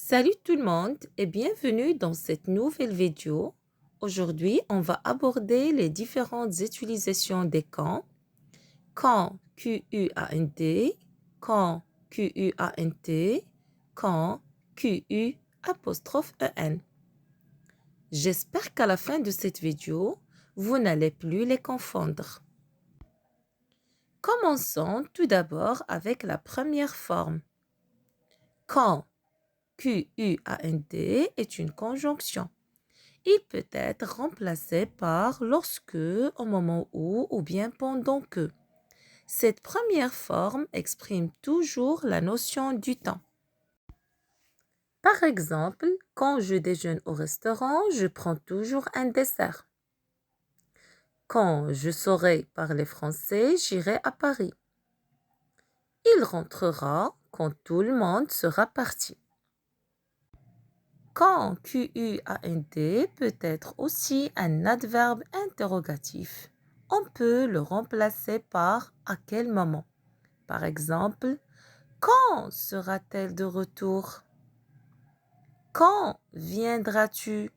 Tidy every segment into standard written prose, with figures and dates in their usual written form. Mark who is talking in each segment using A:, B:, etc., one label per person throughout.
A: Salut tout le monde et bienvenue dans cette nouvelle vidéo. Aujourd'hui, on va aborder les différentes utilisations des quand. Quand, Q-U-A-N-T, quand, Q-U-A-N-T, quand, Q-U apostrophe E-N. J'espère qu'à la fin de cette vidéo, vous n'allez plus les confondre. Commençons tout d'abord avec la première forme. Quand, Q-U-A-N-T est une conjonction. Il peut être remplacé par lorsque, au moment où ou bien pendant que. Cette première forme exprime toujours la notion du temps. Par exemple, quand je déjeune au restaurant, je prends toujours un dessert. Quand je saurai parler français, j'irai à Paris. Il rentrera quand tout le monde sera parti. Quand Q-U-A-N-T peut être aussi un adverbe interrogatif. On peut le remplacer par à quel moment. Par exemple, quand sera-t-elle de retour? Quand viendras-tu?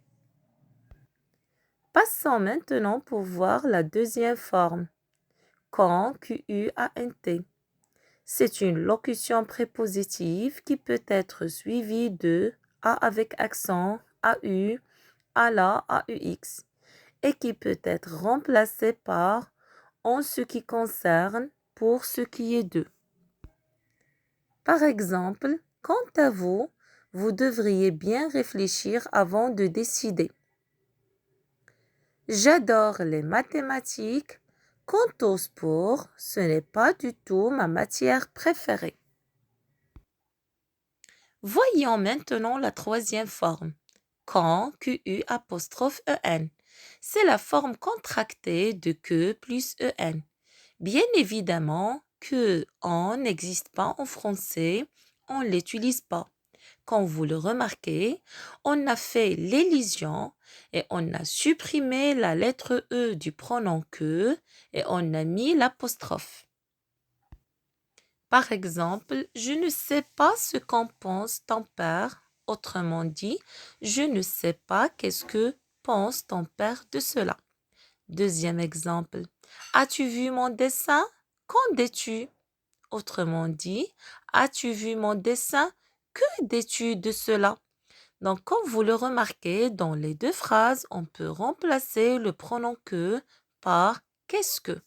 A: Passons maintenant pour voir la deuxième forme. Quand Q-U-A-N-T. C'est une locution prépositive qui peut être suivie de A avec accent, AU, ALA, AUX, et qui peut être remplacée par en ce qui concerne pour ce qui est de. Par exemple, quant à vous, vous devriez bien réfléchir avant de décider. J'adore les mathématiques. Quant au sport, ce n'est pas du tout ma matière préférée. Voyons maintenant la troisième forme. Quand, Q-U apostrophe E-N. C'est la forme contractée de que plus E-N. Bien évidemment, que en n'existe pas en français, on ne l'utilise pas. Quand vous le remarquez, on a fait l'élision et on a supprimé la lettre E du pronom que et on a mis l'apostrophe. Par exemple, je ne sais pas ce qu'en pense ton père. Autrement dit, je ne sais pas qu'est-ce que pense ton père de cela. Deuxième exemple, as-tu vu mon dessin? Qu'en dis-tu? Autrement dit, as-tu vu mon dessin? Que dis-tu de cela? Donc, comme vous le remarquez, dans les deux phrases, on peut remplacer le pronom que par qu'est-ce que.